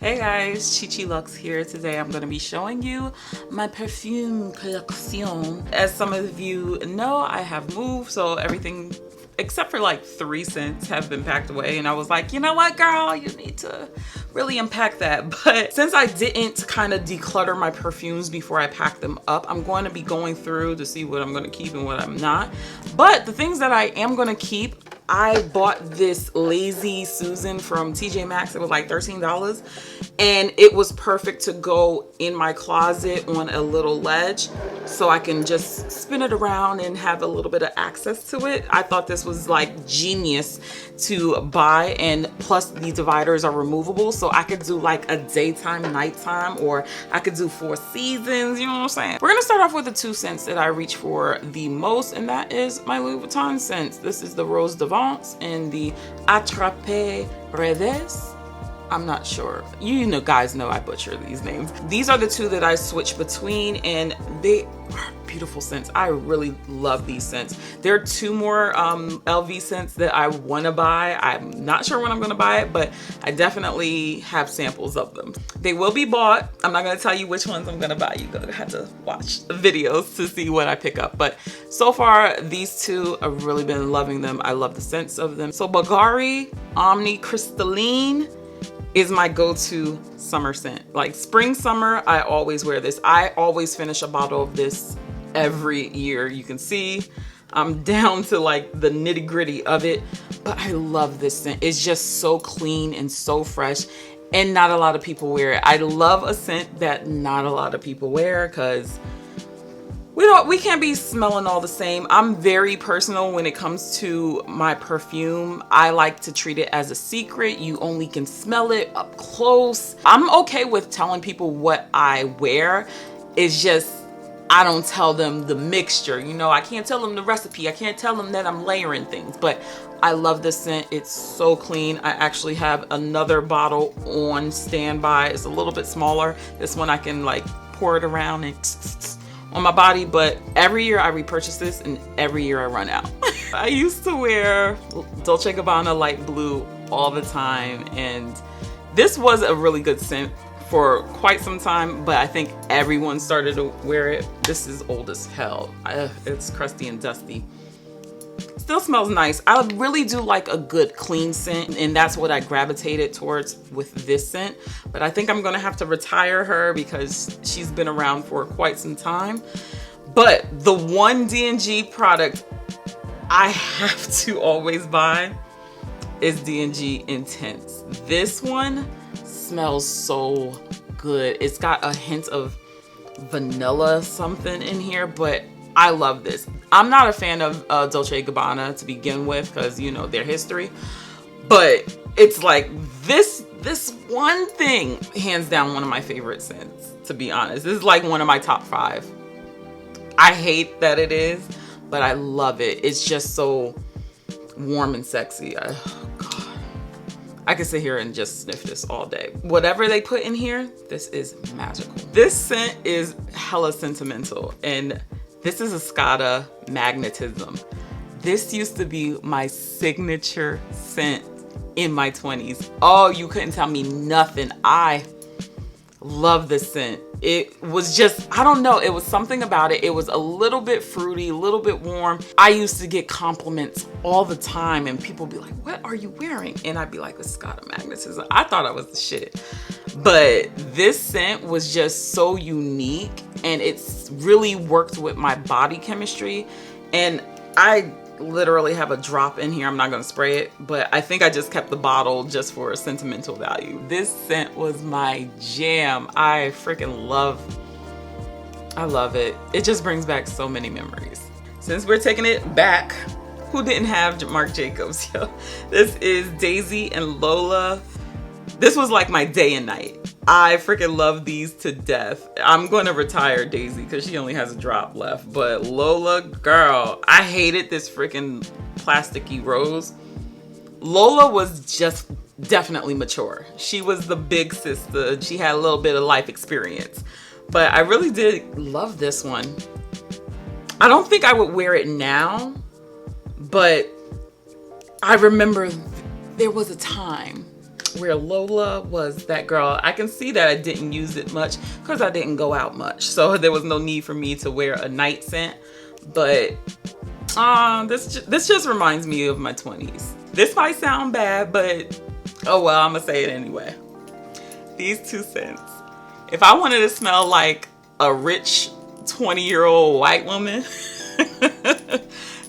Hey guys, Chi.Chi.Luxe here. Today I'm going to be showing you my perfume collection. As some of you know, I have moved, so everything except for like 3 scents have been packed away, and I was like, you know what girl, you need to really unpack that. But since I didn't kind of declutter my perfumes before I packed them up, I'm going to be going through to see what I'm going to keep and what I'm not. But the things that I am going to keep, I bought this Lazy Susan from TJ Maxx. It was like $13 and it was perfect to go in my closet on a little ledge so I can just spin it around and have a little bit of access to it. I thought this was like genius to buy, and plus these dividers are removable, so I could do like a daytime, nighttime, or I could do 4 seasons, you know what I'm saying? We're gonna start off with the 2 scents that I reach for the most, and that is my Louis Vuitton scents. This is the Rose d'Avance and the Attrape Reves. I'm not sure. You know, guys know I butcher these names. These are the 2 that I switch between, and they are beautiful scents. I really love these scents. There are 2 more LV scents that I want to buy. I'm not sure when I'm going to buy it, but I definitely have samples of them. They will be bought. I'm not going to tell you which ones I'm going to buy. You're going to have to watch the videos to see what I pick up. But so far, these 2, I've really been loving them. I love the scents of them. So Bvlgari Omnia Crystalline is my go-to summer scent. Like spring, summer, I always wear this. I always finish a bottle of this every year. You can see I'm down to like the nitty-gritty of it, but I love this scent. It's just so clean and so fresh, and not a lot of people wear it. I love a scent that not a lot of people wear because we can't be smelling all the same. I'm very personal when it comes to my perfume. I like to treat it as a secret. You only can smell it up close. I'm okay with telling people what I wear. It's just I don't tell them the mixture. You know, I can't tell them the recipe. I can't tell them that I'm layering things, but I love this scent. It's so clean. I actually have another bottle on standby. It's a little bit smaller. This one I can like pour it around and on my body, but every year I repurchase this and every year I run out. I used to wear Dolce Gabbana light blue all the time, and this was a really good scent for quite some time, but I think everyone started to wear it. This is old as hell. It's crusty and dusty. Still smells nice. I really do like a good clean scent, and that's what I gravitated towards with this scent. But I think I'm gonna have to retire her because she's been around for quite some time. But the one D&G product I have to always buy is D&G Intense. This one smells so good. It's got a hint of vanilla something in here, but I love this. I'm not a fan of Dolce & Gabbana to begin with because, you know, their history. But it's like this one thing, hands down, one of my favorite scents, to be honest. This is like one of my top 5. I hate that it is, but I love it. It's just so warm and sexy. Oh, God. I could sit here and just sniff this all day. Whatever they put in here, this is magical. This scent is hella sentimental, and this is Escada Magnetism. This used to be my signature scent in my 20s. Oh, you couldn't tell me nothing. I love this scent. It was just, I don't know, it was something about it. It was a little bit fruity, a little bit warm. I used to get compliments all the time, and people would be like, what are you wearing? And I'd be like, Escada Magnetism. I thought I was the shit. But this scent was just so unique, and it's really worked with my body chemistry. And I literally have a drop in here. I'm not gonna spray it, but I think I just kept the bottle just for a sentimental value. This scent was my jam. I freaking love it. It just brings back so many memories. Since we're taking it back, who didn't have Marc Jacobs? Yo, this is Daisy and Lola. This was like my day and night. I freaking love these to death. I'm going to retire Daisy because she only has a drop left. But Lola, girl, I hated this freaking plasticky rose. Lola was just definitely mature. She was the big sister. She had a little bit of life experience. But I really did love this one. I don't think I would wear it now, but I remember there was a time where Lola was that girl. I can see that I didn't use it much because I didn't go out much. So there was no need for me to wear a night scent. But this just reminds me of my 20s. This might sound bad, but oh well, I'm gonna say it anyway. These two scents. If I wanted to smell like a rich 20-year-old white woman,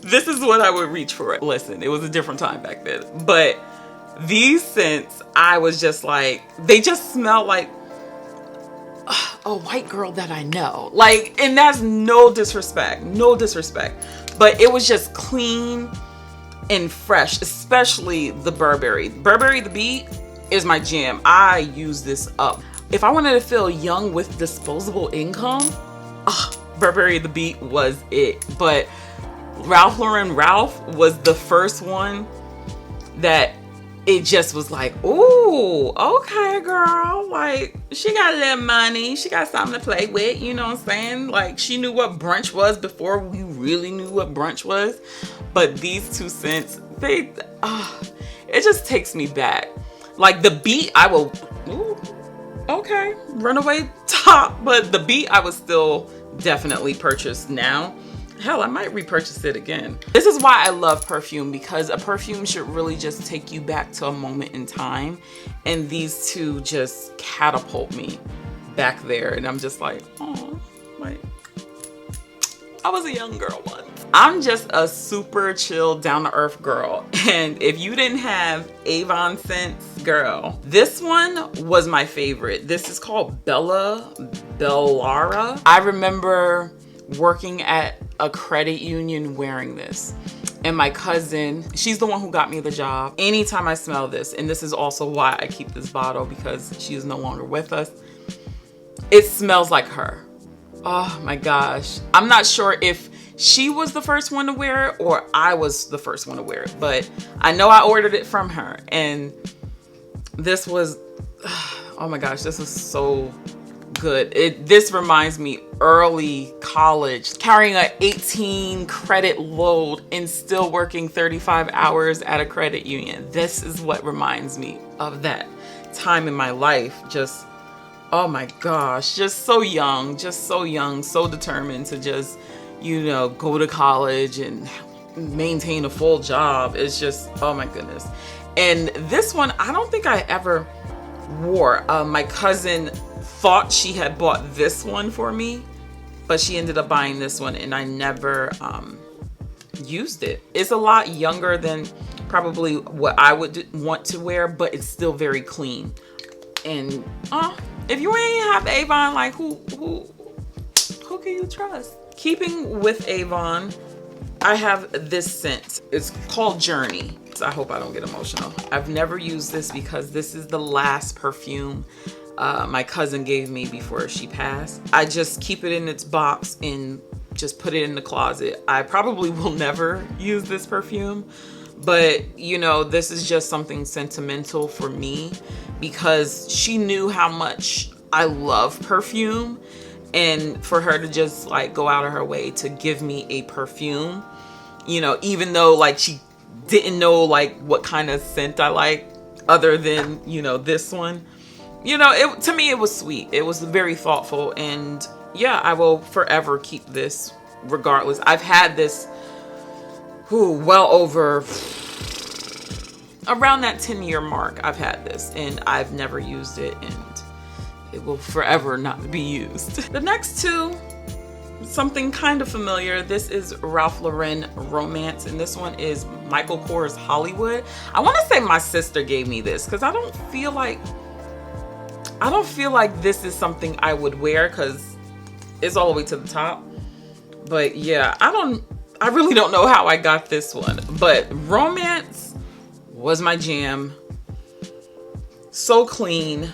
this is what I would reach for. Listen, it was a different time back then. But these scents, I was just like, they just smell like a white girl that I know. Like, and that's no disrespect, but it was just clean and fresh, especially the Burberry. Burberry The Beat is my jam. I use this up. If I wanted to feel young with disposable income, Burberry The Beat was it. But Ralph Lauren Ralph was the first one that it just was like, ooh, okay, girl. Like, she got a little money. She got something to play with, you know what I'm saying? Like, she knew what brunch was before we really knew what brunch was. But these two scents, it just takes me back. Like, the Beat, I will, ooh, okay, runaway top. But the Beat, I would still definitely purchase now. Hell, I might repurchase it again. This is why I love perfume, because a perfume should really just take you back to a moment in time. And these two just catapult me back there. And I'm just like, oh, like, I was a young girl once. I'm just a super chill, down-to-earth girl. And if you didn't have Avon scents, girl, this one was my favorite. This is called Bvlgari. I remember working at a credit union wearing this, and my cousin, she's the one who got me the job. Anytime I smell this, and this is also why I keep this bottle, because she is no longer with us, it smells like her. Oh my gosh. I'm not sure if she was the first one to wear it or I was the first one to wear it, but I know I ordered it from her, and this was, oh my gosh, this is so good. This reminds me early college, carrying an 18 credit load and still working 35 hours at a credit union. This is what reminds me of that time in my life. Just, oh my gosh, just so young, so determined to just, you know, go to college and maintain a full job. It's just, oh my goodness. And this one, I don't think I ever wore. My cousin thought she had bought this one for me, but she ended up buying this one, and I never used it. It's a lot younger than probably what I would want to wear, but it's still very clean. And if you ain't have Avon, like who can you trust? Keeping with Avon, I have this scent. It's called Journey. I hope I don't get emotional. I've never used this because this is the last perfume my cousin gave me before she passed. I just keep it in its box and just put it in the closet. I probably will never use this perfume, but you know, this is just something sentimental for me because she knew how much I love perfume, and for her to just like go out of her way to give me a perfume, you know, even though like she didn't know like what kind of scent I like other than, you know, this one. You know, to me, it was sweet. It was very thoughtful. And yeah, I will forever keep this regardless. I've had this well over around that 10-year mark. I've had this and I've never used it, and it will forever not be used. The next two, something kind of familiar. This is Ralph Lauren Romance, and this one is Michael Kors Hollywood. I want to say my sister gave me this because I don't feel like this is something I would wear because it's all the way to the top. But yeah, I really don't know how I got this one, but Romance was my jam. So clean.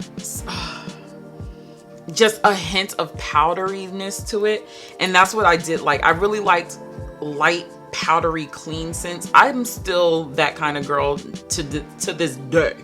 Just a hint of powderiness to it. And that's what I did like. I really liked light, powdery, clean scents. I'm still that kind of girl to this day.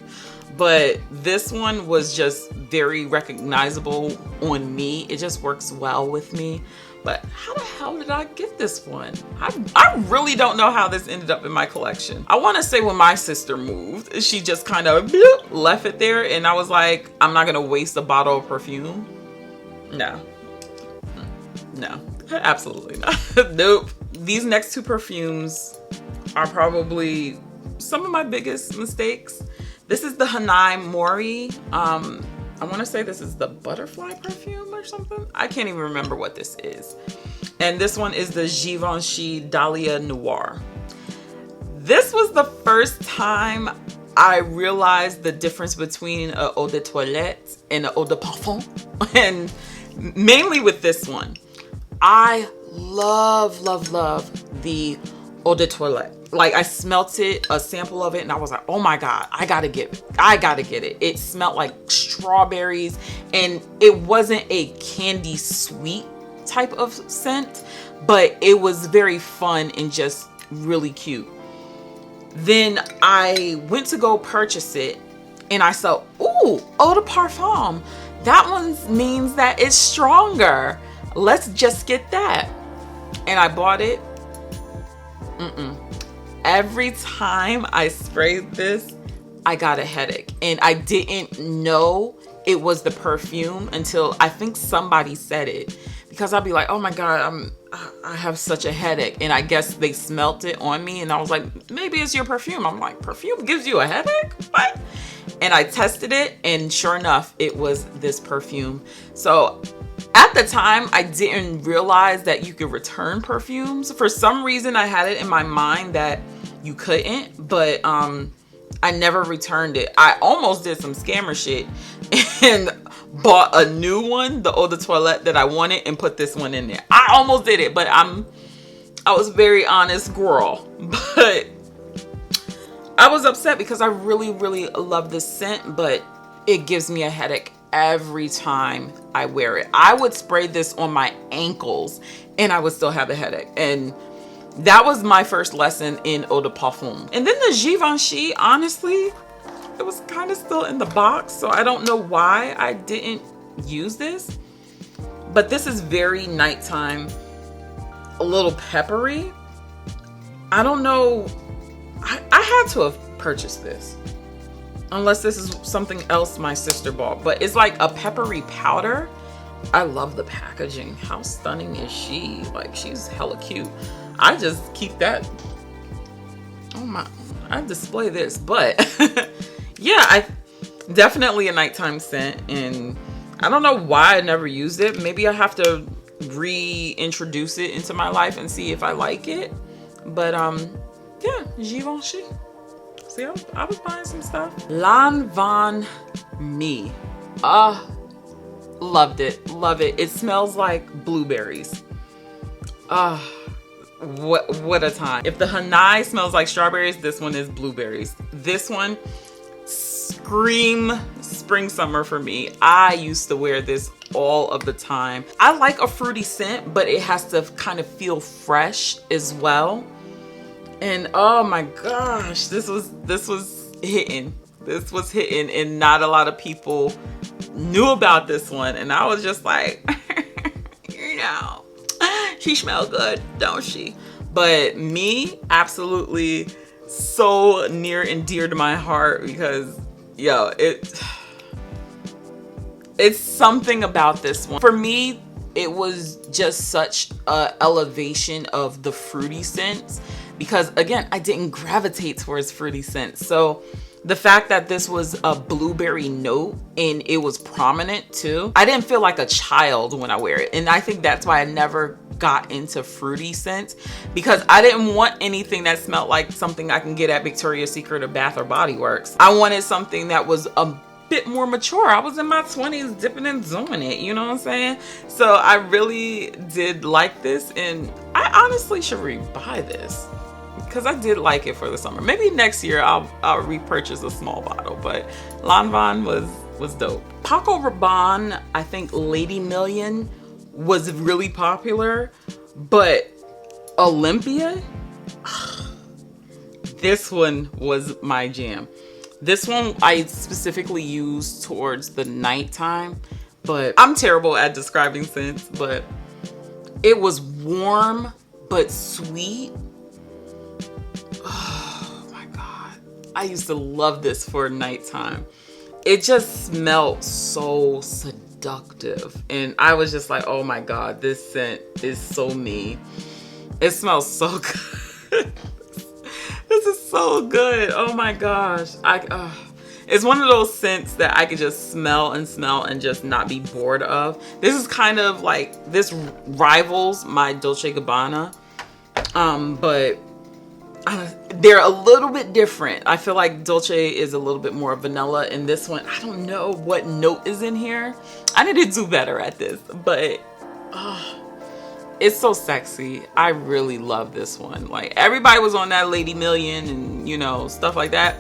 But this one was just very recognizable on me. It just works well with me. But how the hell did I get this one? I really don't know how this ended up in my collection. I want to say when my sister moved, she just kind of left it there, and I was like, I'm not gonna waste a bottle of perfume. No, absolutely not. Nope. These next two perfumes are probably some of my biggest mistakes. This is the Hanai Mori. I want to say this is the butterfly perfume or something. I can't even remember what this is. And this one is the Givenchy Dahlia Noir. This was the first time I realized the difference between an eau de toilette and an eau de parfum. And mainly with this one, I love the eau de toilette. Like, I smelt it, a sample of it, and I was like, oh my God, I gotta get it. It smelled like strawberries, and it wasn't a candy sweet type of scent, but it was very fun and just really cute. Then I went to go purchase it, and I saw, ooh, eau de parfum. That one means that it's stronger. Let's just get that. And I bought it. Every time I sprayed this, I got a headache, and I didn't know it was the perfume until I think somebody said it, because I'd be like, oh my God, I have such a headache. And I guess they smelt it on me, and I was like, maybe it's your perfume. I'm like, perfume gives you a headache? What? And I tested it, and sure enough, it was this perfume. So at the time, I didn't realize that you could return perfumes. For some reason, I had it in my mind that you couldn't, but I never returned it. I almost did some scammer shit and bought a new one, the eau de toilette that I wanted, and put this one in there. I almost did it, but I was a very honest girl. But I was upset because I really love this scent, but it gives me a headache every time I wear it. I would spray this on my ankles and I would still have a headache. And that was my first lesson in eau de parfum. And then the Givenchy, honestly, it was kind of still in the box, so I don't know why I didn't use this. But this is very nighttime, a little peppery. I don't know. I had to have purchased this, unless this is something else my sister bought. But it's like a peppery powder. I love the packaging. How stunning is she? Like, she's hella cute. I just keep that. Oh my, I display this, but yeah, I definitely a nighttime scent, and I don't know why I never used it. Maybe I have to reintroduce it into my life and see if I like it. But yeah, Givenchy. See, I was buying some stuff. Lanvin Me. Loved it. Love it. It smells like blueberries. What a time. If the Hanai smells like strawberries, this one is blueberries. This one, scream spring summer for me. I used to wear this all of the time. I like a fruity scent, but it has to kind of feel fresh as well. And oh my gosh, this was hitting. This was hitting, and not a lot of people knew about this one. And I was just like, you know, she smells good, don't she? But me, absolutely so near and dear to my heart, because yo, it's something about this one. For me, it was just such a elevation of the fruity scents, because again, I didn't gravitate towards fruity scents. So the fact that this was a blueberry note and it was prominent too, I didn't feel like a child when I wear it. And I think that's why I never got into fruity scents, because I didn't want anything that smelled like something I can get at Victoria's Secret or Bath or Body Works. I wanted something that was a bit more mature. I was in my 20s dipping and doing it, you know what I'm saying? So I really did like this, and I honestly should rebuy this, because I did like it for the summer. Maybe next year I'll repurchase a small bottle, but Lanvin was dope. Paco Rabanne, I think Lady Million was really popular, but Olympia, this one was my jam. This one I specifically used towards the nighttime, but I'm terrible at describing scents, but It was warm but sweet. Oh my God. I used to love this for nighttime. It just smelled so seductive. And I was just like, oh my God, this scent is so me. It smells so good. This is so good. Oh my gosh. It's one of those scents that I could just smell and just not be bored of. This is kind of like, this rivals my Dolce Gabbana. But they're a little bit different. I feel like Dolce is a little bit more vanilla, and this one, I don't know what note is in here. I need to do better at this, but it's so sexy. I really love this one. Like, everybody was on that Lady Million and, you know, stuff like that.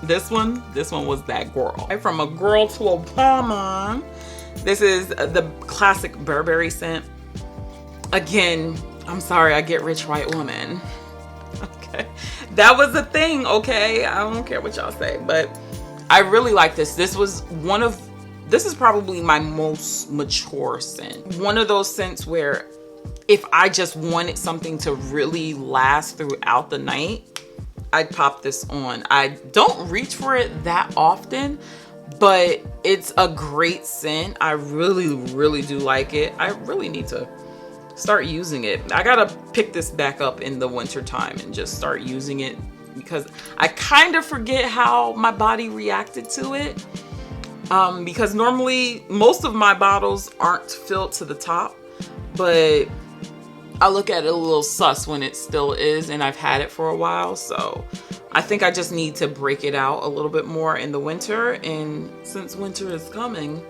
This one was that girl. From a girl to a woman. This is the classic Burberry scent. Again, I'm sorry, I get rich white woman. Okay, that was a thing. Okay, I don't care what y'all say, but I really like this. This is probably my most mature scent. One of those scents where if I just wanted something to really last throughout the night, I'd pop this on. I don't reach for it that often, but it's a great scent. I really, really do like it. I really need to start using it. I gotta pick this back up in the winter time and just start using it, because I kind of forget how my body reacted to it. Because normally most of my bottles aren't filled to the top, but I look at it a little sus when it still is, and I've had it for a while. So I think I just need to break it out a little bit more in the winter. And since winter is coming,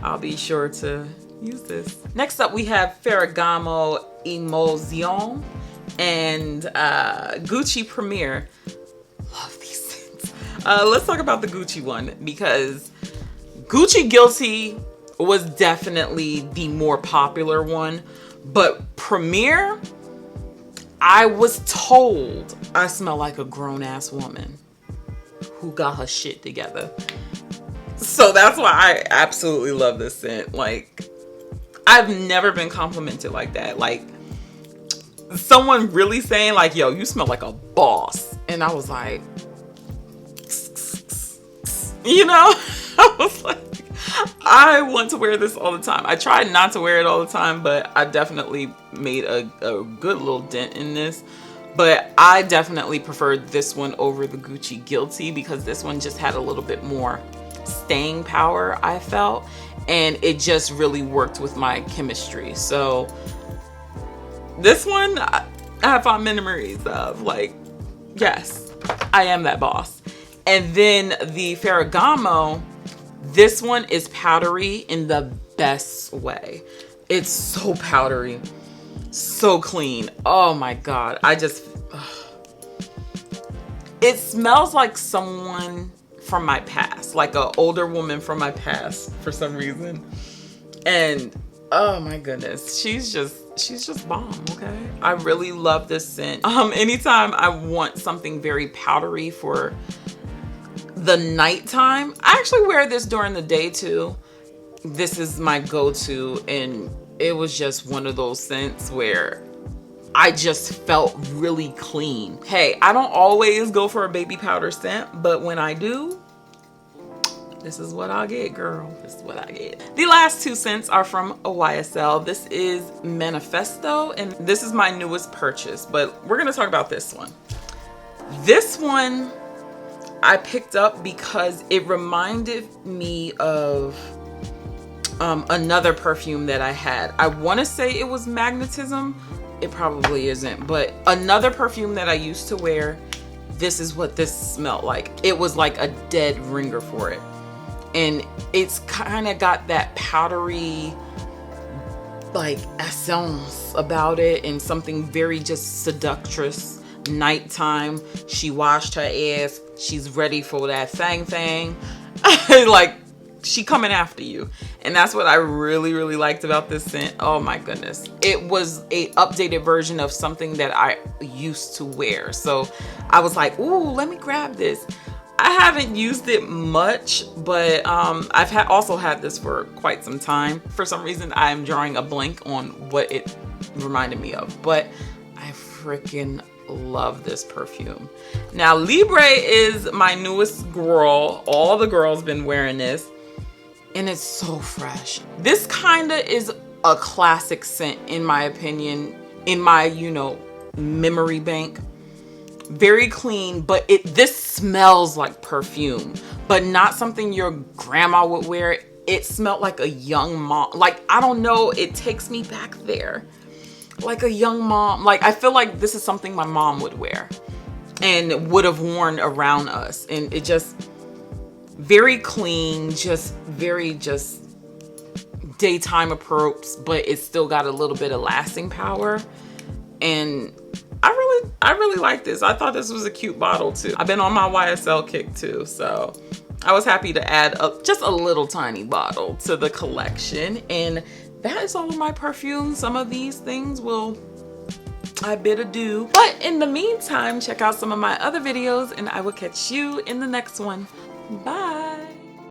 I'll be sure to use this. Next up, we have Ferragamo Emozione and Gucci Premier. Love these scents. Let's talk about the Gucci one, because Gucci Guilty was definitely the more popular one, but Premier, I was told I smell like a grown-ass woman who got her shit together. So that's why I absolutely love this scent. Like, I've never been complimented like that. Like, someone really saying like, yo, you smell like a boss. And I was like, you know, I was like, I want to wear this all the time. I tried not to wear it all the time, but I definitely made a good little dent in this. But I definitely preferred this one over the Gucci Guilty, because this one just had a little bit more staying power, I felt. And it just really worked with my chemistry. So this one, I have fond memories of. Like, yes, I am that boss. And then the Ferragamo, this one is powdery in the best way. It's so powdery, so clean. Oh my God. It smells like someone from my past, like an older woman from my past for some reason. And oh my goodness, she's just bomb. Okay, I really love this scent. Anytime I want something very powdery for the nighttime, I actually wear this during the day too. This is my go-to, and it was just one of those scents where I just felt really clean. Hey, I don't always go for a baby powder scent, but when I do, this is what I get, girl. This is what I get. The last two scents are from YSL. This is Manifesto, and this is my newest purchase, but we're gonna talk about this one. This one I picked up because it reminded me of another perfume that I had. I wanna say it was Magnetism. It probably isn't, but another perfume that I used to wear, this is what this smelled like. It was like a dead ringer for it. And it's kind of got that powdery, like, essence about it, and something very just seductress. Nighttime, she washed her ass, she's ready for that thang. Like, she coming after you. And that's what I really, really liked about this scent. Oh my goodness. It was a updated version of something that I used to wear. So I was like, ooh, let me grab this. I haven't used it much, but I've also had this for quite some time. For some reason, I'm drawing a blank on what it reminded me of, but I freaking love this perfume. Now, Libre is my newest girl. All the girls been wearing this, and it's so fresh. This kinda is a classic scent, in my opinion, in my, you know, memory bank. Very clean, but this smells like perfume, but not something your grandma would wear. It smelled like a young mom. Like, I don't know, it takes me back there. Like a young mom. Like, I feel like this is something my mom would wear and would have worn around us. And it just, very clean, just very just daytime approach, but it's still got a little bit of lasting power. And I really like this. I thought this was a cute bottle too. I've been on my YSL kick too, so I was happy to add just a little tiny bottle to the collection. And that is all of my perfumes. Some of these things will I bid adieu. But in the meantime, check out some of my other videos, and I will catch you in the next one. Bye.